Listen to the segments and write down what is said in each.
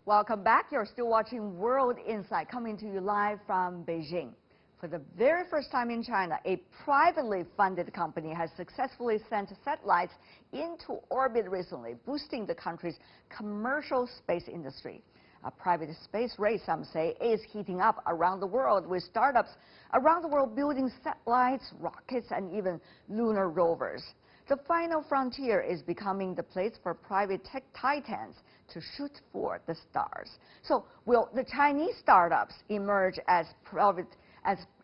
Welcome back. You're still watching World Insight, coming to you live from Beijing. For the very first time in China, a privately funded company has successfully sent satellites into orbit recently, boosting the country's commercial space industry. A private space race, some say, is heating up around the world, with startups around the world building satellites, rockets, and even lunar rovers. The final frontier is becoming the place for private tech titans to shoot for the stars. So will the Chinese startups emerge as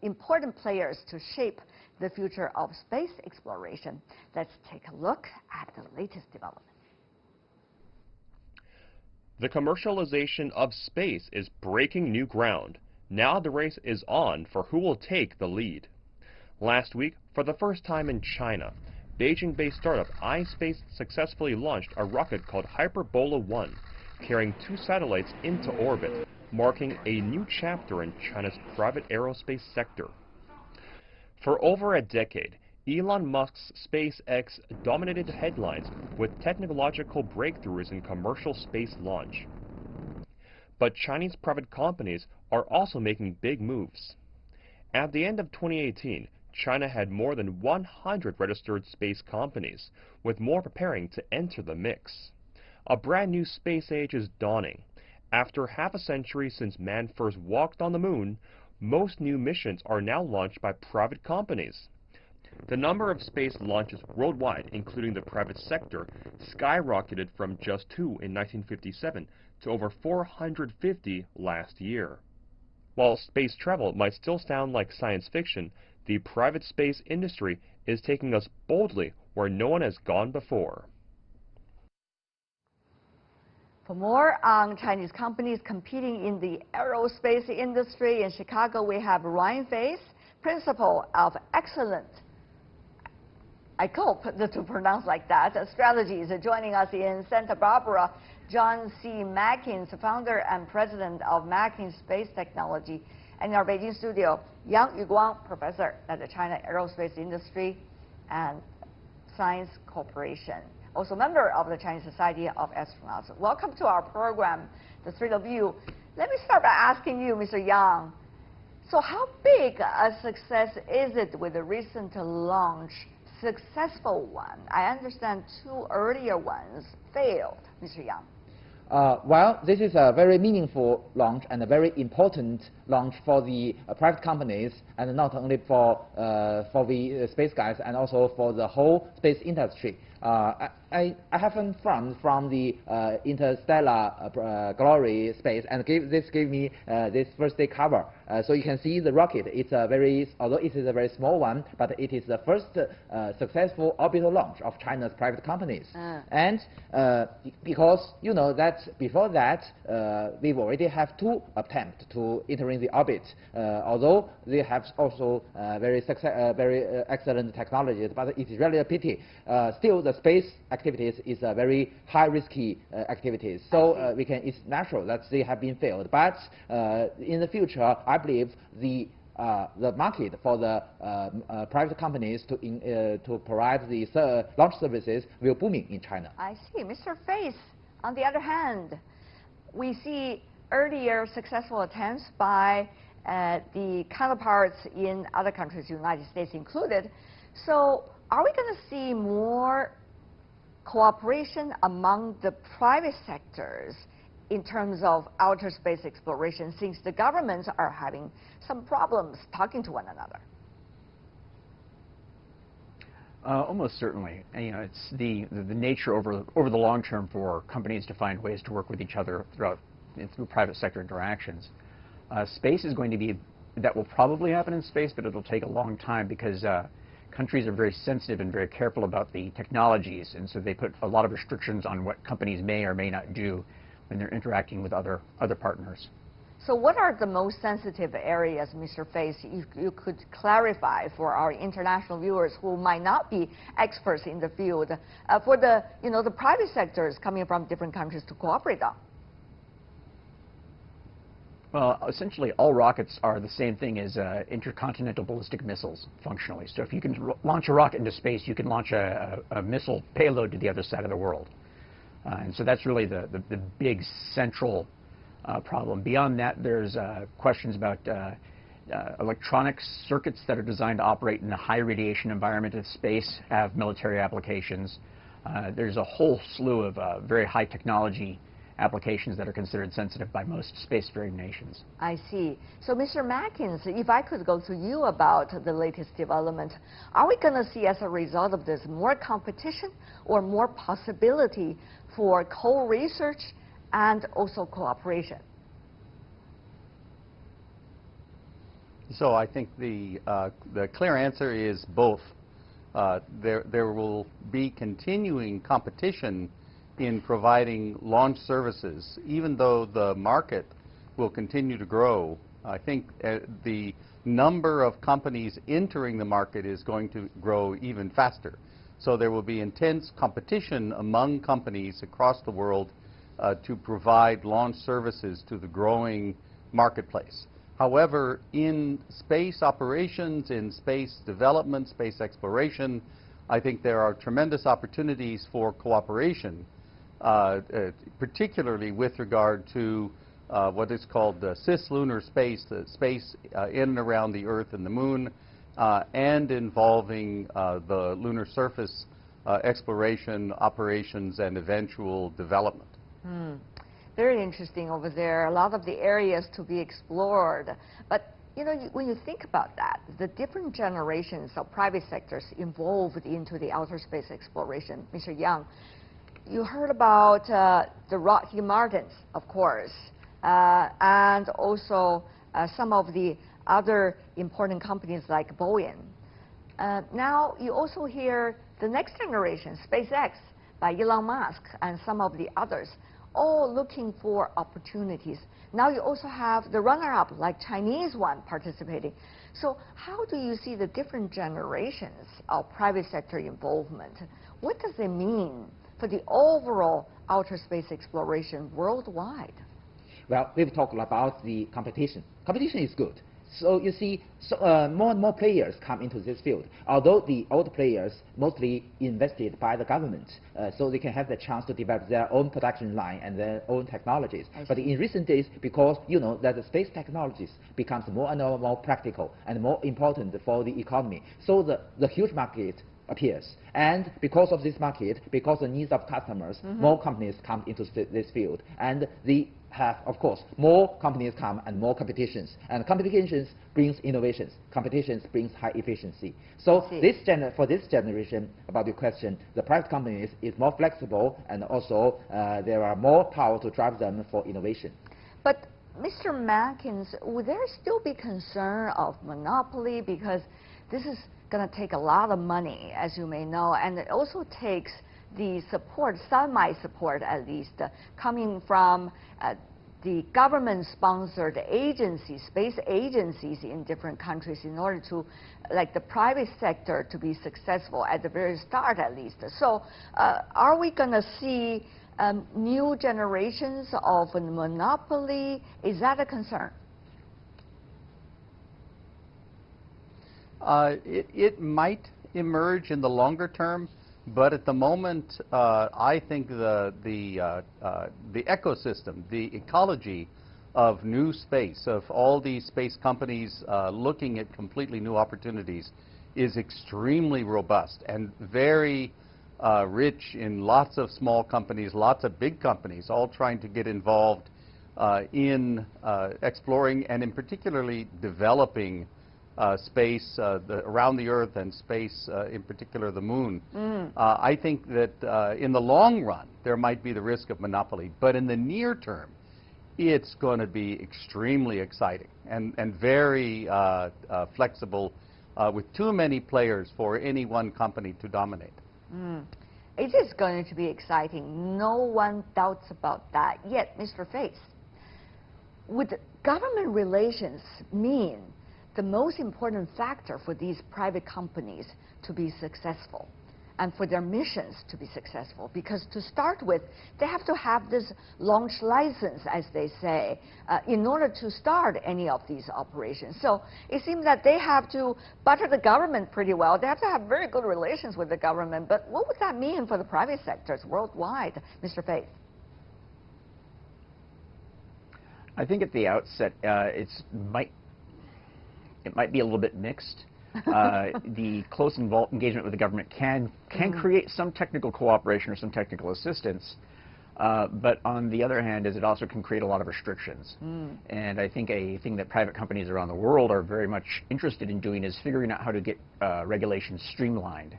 important players to shape the future of space exploration? Let's take a look at the latest development. The commercialization of space is breaking new ground. Now the race is on for who will take the lead. Last week, for the first time in China, Beijing-based startup iSpace successfully launched a rocket called Hyperbola-1, carrying 2 satellites into orbit, marking a new chapter in China's private aerospace sector. For over a decade, Elon Musk's SpaceX dominated headlines with technological breakthroughs in commercial space launch. But Chinese private companies are also making big moves. At the end of 2018, China had more than 100 registered space companies, with more preparing to enter the mix. A brand new space age is dawning. After half a century since man first walked on the moon, most new missions are now launched by private companies. The number of space launches worldwide, including the private sector, skyrocketed from just 2 in 1957 to over 450 last year. While space travel might still sound like science fiction, the private space industry is taking us boldly where no one has gone before. For more on Chinese companies competing in the aerospace industry, in Chicago we have Ryan Faith, Principal of Excellent, I hope to pronounce like that, Strategies, joining us in Santa Barbara. John C. Mackins, founder and president of Mackins Space Technology, and in our Beijing studio, Yang Yuguang, professor at the China Aerospace Industry and Science Corporation, also member of the Chinese Society of Astronauts. Welcome to our program, the 3 of you. Let me start by asking you, Mr. Yang, so how big a success is it with the recent launch, successful one? I understand 2 earlier ones failed, Mr. Yang. Well, this is a very meaningful launch and a very important launch for the private companies, and not only for the space guys, and also for the whole space industry. I have a friend from the interstellar glory space, and this gave me this first day cover. So you can see the rocket. It's a although it is a very small one, but it is the first successful orbital launch of China's private companies. And because you know that before that we already have 2 attempts to entering the orbit, although they have also very excellent technologies, but it is really a pity. Still, the space activities is a very high risky activities. So it's natural that they have been failed. But in the future, I believe the market for the private companies to provide the launch services will booming in China. I see. Mr. Faith, on the other hand, we see earlier successful attempts by the counterparts in other countries, United States included. So are we going to see more cooperation among the private sectors in terms of outer space exploration, since the governments are having some problems talking to one another? Almost certainly. You know, it's the nature over the long term for companies to find ways to work with each other through private sector interactions. Space is going to be, that will probably happen in space, but it'll take a long time because countries are very sensitive and very careful about the technologies, and so they put a lot of restrictions on what companies may or may not do when they're interacting with other partners. So what are the most sensitive areas, Mr. Faith, if you could clarify for our international viewers who might not be experts in the field, for the private sectors coming from different countries to cooperate on? Well, essentially, all rockets are the same thing as intercontinental ballistic missiles, functionally. So if you can launch a rocket into space, you can launch a missile payload to the other side of the world. And so that's really the big central problem. Beyond that, there's questions about electronic circuits that are designed to operate in a high radiation environment of space, have military applications. There's a whole slew of very high technology applications that are considered sensitive by most spacefaring nations. I see. So, Mr. Mackins, if I could go to you about the latest development, are we going to see, as a result of this, more competition or more possibility for co-research and also cooperation? So I think the clear answer is both. There will be continuing competition in providing launch services, even though the market will continue to grow. I think the number of companies entering the market is going to grow even faster. So there will be intense competition among companies across the world to provide launch services to the growing marketplace. However, in space operations, in space development, space exploration, I think there are tremendous opportunities for cooperation, particularly with regard to what is called the cislunar space, the space in and around the Earth and the Moon, and involving the lunar surface exploration, operations, and eventual development. Very interesting over there. A lot of the areas to be explored. But, you know, when you think about that, the different generations of private sectors involved into the outer space exploration, Mr. Yang, you heard about the Lockheed Martins, of course, and also some of the other important companies like Boeing. Now you also hear the next generation, SpaceX, by Elon Musk and some of the others, all looking for opportunities. Now you also have the runner-up, like Chinese one, participating. So how do you see the different generations of private sector involvement? What does it mean for the overall outer space exploration worldwide? Well, we've talked about the competition. Competition is good. So you see, more and more players come into this field. Although the old players mostly invested by the government, so they can have the chance to develop their own production line and their own technologies. But in recent days, because you know that the space technologies becomes more and more practical and more important for the economy, so the huge market appears. And because of this market, because of the needs of customers, more companies come into this field. And they have, of course, more companies come and more competitions. And competitions brings innovations. Competitions brings high efficiency. So for this generation, about your question, the private companies is more flexible, and also there are more power to drive them for innovation. But Mr. Mackins, would there still be concern of monopoly? Because this is going to take a lot of money, as you may know, and it also takes the support, semi-support at least, coming from the government-sponsored agencies, space agencies in different countries in order to, like the private sector, to be successful at the very start at least. So are we going to see new generations of a monopoly? Is that a concern? It might emerge in the longer term, but at the moment, I think the ecosystem, the ecology of new space, of all these space companies looking at completely new opportunities, is extremely robust and very rich in lots of small companies, lots of big companies, all trying to get involved in exploring and in particularly developing space around the Earth and space, in particular the Moon. I think that in the long run, there might be the risk of monopoly, but in the near term, it's going to be extremely exciting and very flexible with too many players for any one company to dominate. It is going to be exciting. No one doubts about that. Yet, Mr. Faith, would government relations mean the most important factor for these private companies to be successful and for their missions to be successful? Because to start with, they have to have this launch license, as they say, in order to start any of these operations. So it seems that they have to butter the government pretty well. They have to have very good relations with the government. But what would that mean for the private sectors worldwide, Mr. Faith? I think at the outset, it might be a little bit mixed. The close engagement with the government can create some technical cooperation or some technical assistance, but on the other hand, it also can create a lot of restrictions. And I think a thing that private companies around the world are very much interested in doing is figuring out how to get regulations streamlined.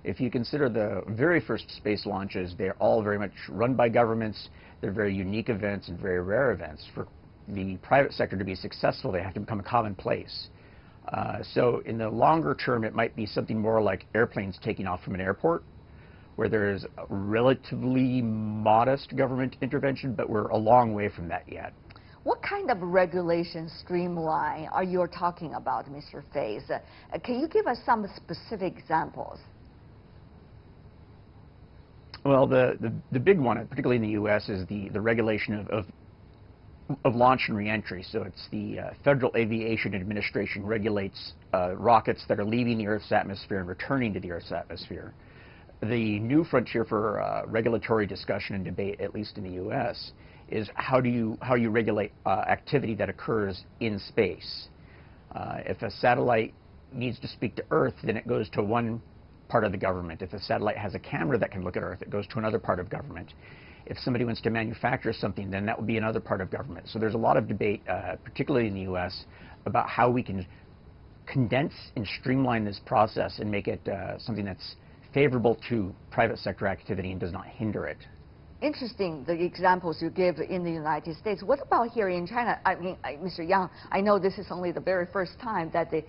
If you consider the very first space launches, they're all very much run by governments. They're very unique events and very rare events. For the private sector to be successful, they have to become a commonplace. So in the longer term, it might be something more like airplanes taking off from an airport, where there is a relatively modest government intervention, but we're a long way from that yet. What kind of regulation streamline are you talking about, Mr. Faith? Can you give us some specific examples? Well, the big one, particularly in the U.S., is the regulation of launch and reentry. So it's the Federal Aviation Administration regulates rockets that are leaving the Earth's atmosphere and returning to the Earth's atmosphere. The new frontier for regulatory discussion and debate, at least in the U.S., is how you regulate activity that occurs in space. If a satellite needs to speak to Earth, then it goes to one part of the government. If a satellite has a camera that can look at Earth, it goes to another part of government. If somebody wants to manufacture something, then that would be another part of government. So there's a lot of debate, particularly in the U.S., about how we can condense and streamline this process and make it something that's favorable to private sector activity and does not hinder it. Interesting, the examples you give in the United States. What about here in China? I mean, Mr. Yang, I know this is only the very first time that the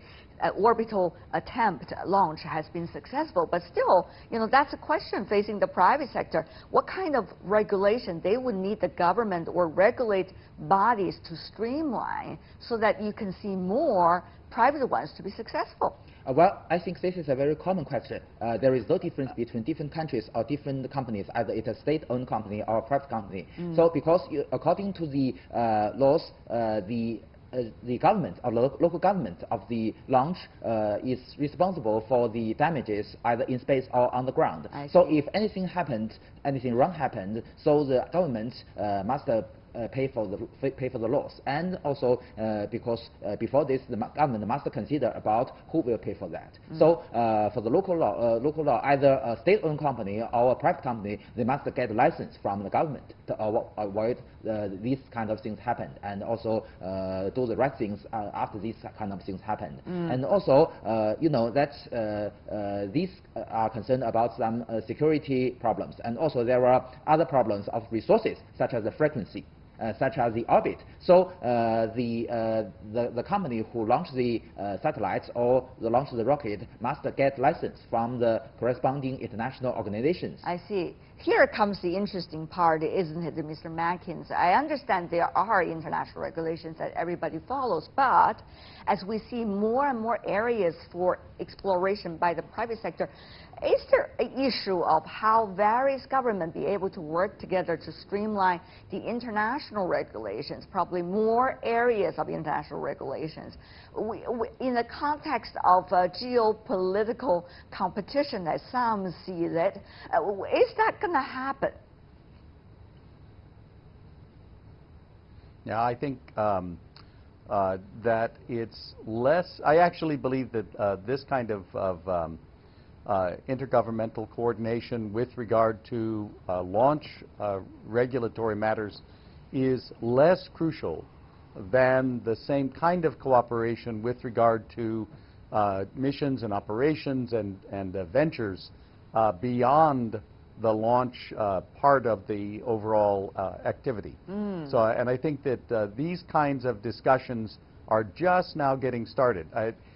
orbital attempt launch has been successful, but still, you know, that's a question facing the private sector. What kind of regulation they would need the government or regulate bodies to streamline so that you can see more private ones to be successful? Well, I think this is a very common question. There is no difference between different countries or different companies, either it's a state-owned company or a private company. So because according to the laws, the government or local government of the launch is responsible for the damages either in space or on the ground. So if anything happened, anything wrong happened, so the government must pay for the loss, and also because before this, the government must consider about who will pay for that. So for the local law, either a state-owned company or a private company, they must get a license from the government to avoid these kind of things happen, and also do the right things after these kind of things happen. And also, you know, that these are concerned about some security problems, and also there are other problems of resources such as the frequency. Such as the orbit. So the company who launched the satellites or launched the rocket must get license from the corresponding international organizations. I see. Here comes the interesting part, isn't it, Mr. Matkins? I understand there are international regulations that everybody follows, but as we see more and more areas for exploration by the private sector, is there an issue of how various governments be able to work together to streamline the international regulations, probably more areas of international regulations? In the context of geopolitical competition, as some see it, is that going to happen? Yeah, I think that it's less. I actually believe that this kind of intergovernmental coordination with regard to launch regulatory matters is less crucial than the same kind of cooperation with regard to missions and operations and ventures beyond the launch part of the overall activity. So, and I think that these kinds of discussions are just now getting started.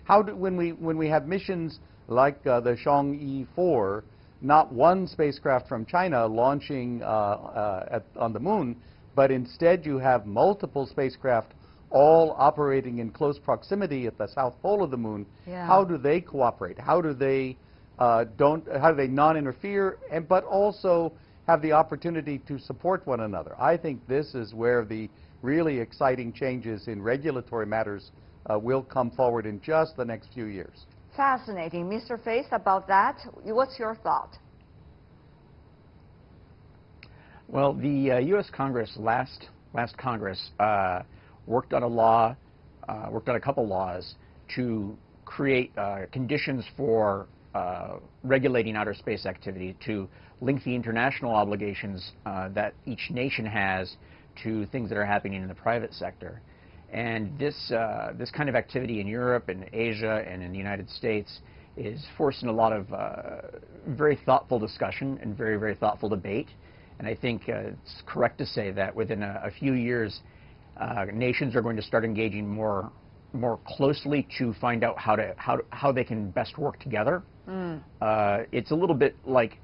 When we have missions like the Chang'e 4, not one spacecraft from China launching on the moon, but instead you have multiple spacecraft all operating in close proximity at the south pole of the moon. Yeah. How do they cooperate? How do they non-interfere, but also have the opportunity to support one another? I think this is where the really exciting changes in regulatory matters will come forward in just the next few years. Fascinating. Mr. Faith, about that, what's your thought? Well, the U.S. Congress, last Congress, worked on a couple laws to create conditions for regulating outer space activity, to link the international obligations that each nation has to things that are happening in the private sector. And this kind of activity in Europe and Asia and in the United States is forcing a lot of very thoughtful discussion and very, very thoughtful debate. And I think it's correct to say that within a few years, nations are going to start engaging more closely to find out how they can best work together. It's a little bit like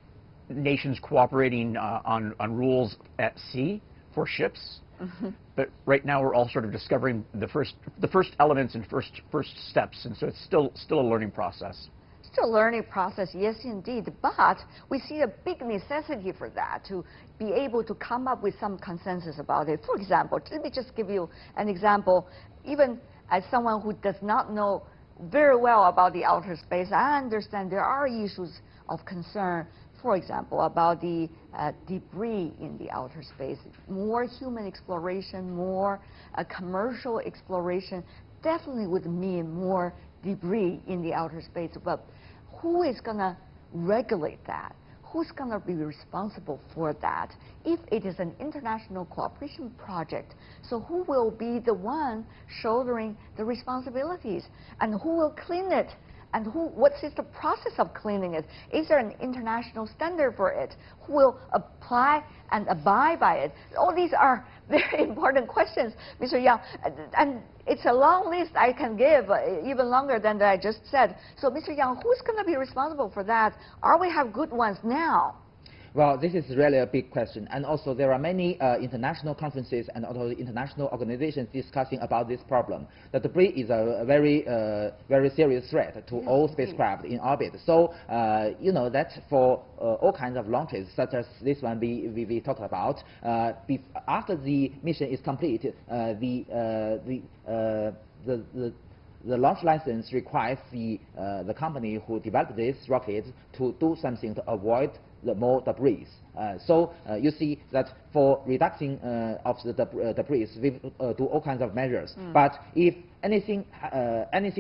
nations cooperating on rules at sea for ships. But right now we're all sort of discovering the first elements and first steps, and so it's still a learning process. Still a learning process, yes indeed, but we see a big necessity for that, to be able to come up with some consensus about it. For example, let me just give you an example. Even as someone who does not know very well about the outer space, I understand there are issues of concern, for example, about the debris in the outer space. More human exploration, more commercial exploration definitely would mean more debris in the outer space. But who is going to regulate that? Who's going to be responsible for that if it is an international cooperation project? So who will be the one shouldering the responsibilities? And who will clean it? And what is the process of cleaning it? Is there an international standard for it? Who will apply and abide by it? All these are very important questions, Mr. Yang. And it's a long list I can give, even longer than that I just said. So, Mr. Yang, who's going to be responsible for that? Are we have good ones now? Well, this is really a big question, and also there are many international conferences and also international organizations discussing about this problem. The debris is a very serious threat to all spacecraft in orbit. So, you know that for all kinds of launches, such as this one we talked about, after the mission is complete, the launch license requires the company who developed this rocket to do something to avoid the more debris. So you see that for reducing of the debris, we do all kinds of measures. But if any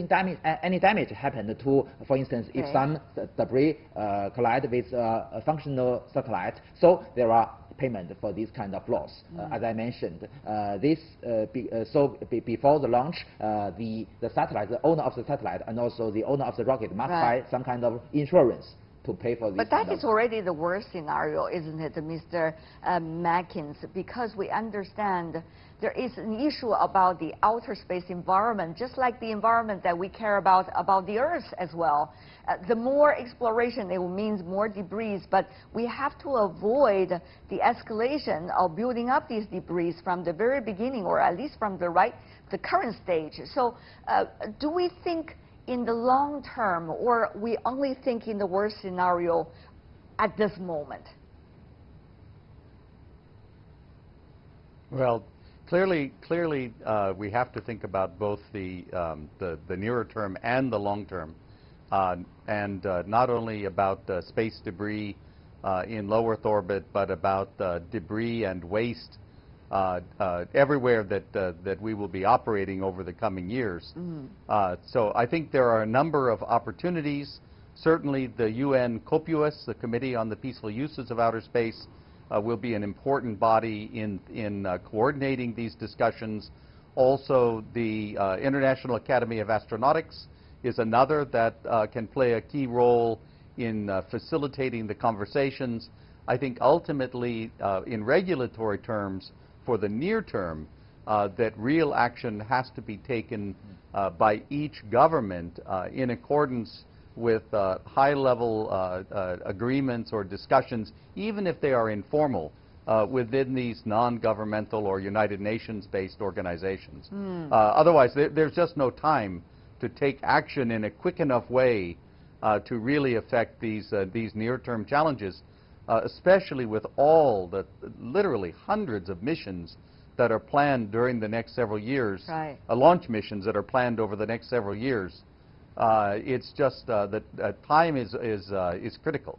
damage happened to, for instance, if some debris collide with a functional satellite, so there are payment for this kind of loss. As I mentioned, before the launch, the satellite, the owner of the satellite, and also the owner of the rocket must buy some kind of insurance to pay for this. But that is already the worst scenario, isn't it, Mr. Mackins? Because we understand there is an issue about the outer space environment, just like the environment that we care about the Earth as well. The more exploration, it means more debris, but we have to avoid the escalation of building up these debris from the very beginning, or at least from the current stage. So do we think in the long term, or we only think in the worst scenario at this moment? Well, clearly, we have to think about both the nearer term and the long term, and not only about space debris in low Earth orbit, but about debris and waste everywhere that we will be operating over the coming years. So I think there are a number of opportunities. Certainly the UN COPUOS, the Committee on the Peaceful Uses of Outer Space, will be an important body in coordinating these discussions. Also, the International Academy of Astronautics is another that can play a key role in facilitating the conversations. I think ultimately, in regulatory terms, for the near term, that real action has to be taken by each government in accordance with high-level agreements or discussions, even if they are informal, within these non-governmental or United Nations-based organizations. Otherwise, there's just no time to take action in a quick enough way to really affect these near-term challenges. Especially with all the literally hundreds of missions that are planned during the next several years, launch missions that are planned over the next several years. It's just that time is critical.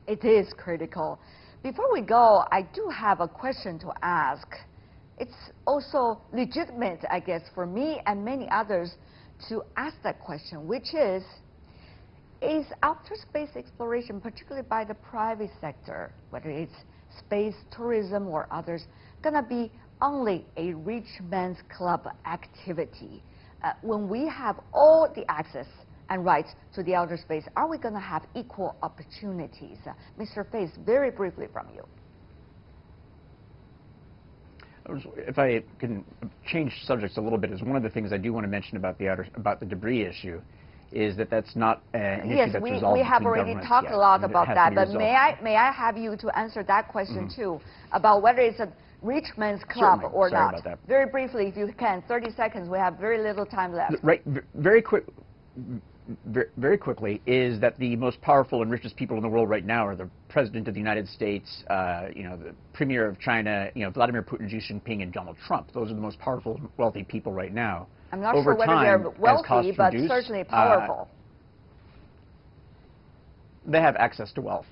It is critical. Before we go, I do have a question to ask. it's also legitimate, I guess, for me and many others to ask that question, which is outer space exploration, particularly by the private sector, whether it's space tourism or others, going to be only a rich man's club activity? When we have all the access and rights to the outer space, are we going to have equal opportunities? Mr. Face, very briefly from you. If I can change subjects a little bit, is one of the things I do want to mention about the debris issue is that that's not an issue that's resolved. Yes, we have already talked a lot about that, but may I have you to answer that question too, about whether it's a rich man's club or Sorry not? about that. Very briefly, if you can, 30 seconds. We have very little time left. Right, very quickly, is that the most powerful and richest people in the world right now are the President of the United States, the Premier of China, Vladimir Putin, Xi Jinping, and Donald Trump. Those are the most powerful, wealthy people right now. I'm not sure whether they're wealthy, but certainly powerful. They have access to wealth.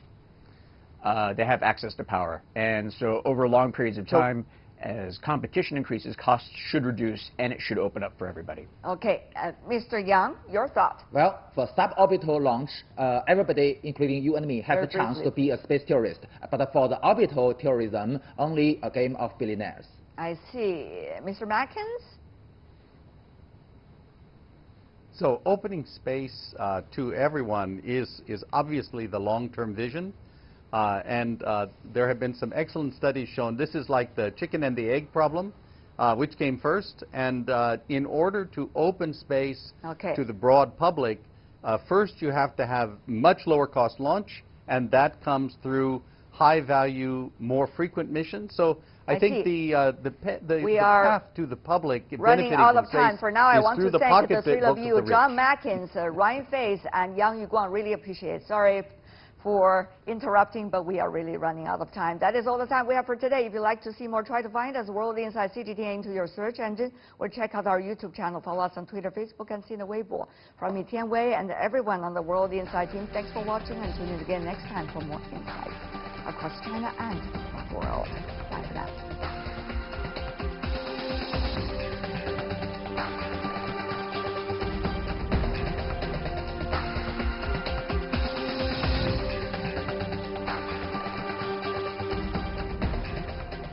They have access to power. And so over long periods of time, as competition increases, costs should reduce, and it should open up for everybody. Okay. Mr. Yang, your thought? Well, for suborbital launch, everybody, including you and me, has the chance to be a space tourist. But for the orbital tourism, only a game of billionaires. I see. Mr. Mackins? So opening space to everyone is obviously the long-term vision. There have been some excellent studies shown this is like the chicken and the egg problem, which came first. And in order to open space to the broad public, first you have to have much lower cost launch, and that comes through high value, more frequent missions. So I think the path to the public running out of time. For now, I want to thank the three of you, John Mackins, Ryan Face, and Yang Yuguang. Really appreciate it. Sorry for interrupting, but we are really running out of time. That is all the time we have for today. If you'd like to see more, try to find us World Insight CGTN into your search engine, or check out our YouTube channel. Follow us on Twitter, Facebook, and Sina Weibo. From me, Tian Wei, and everyone on the World Insight team, thanks for watching, and tune in again next time for more insights across China and the world. Bye for now.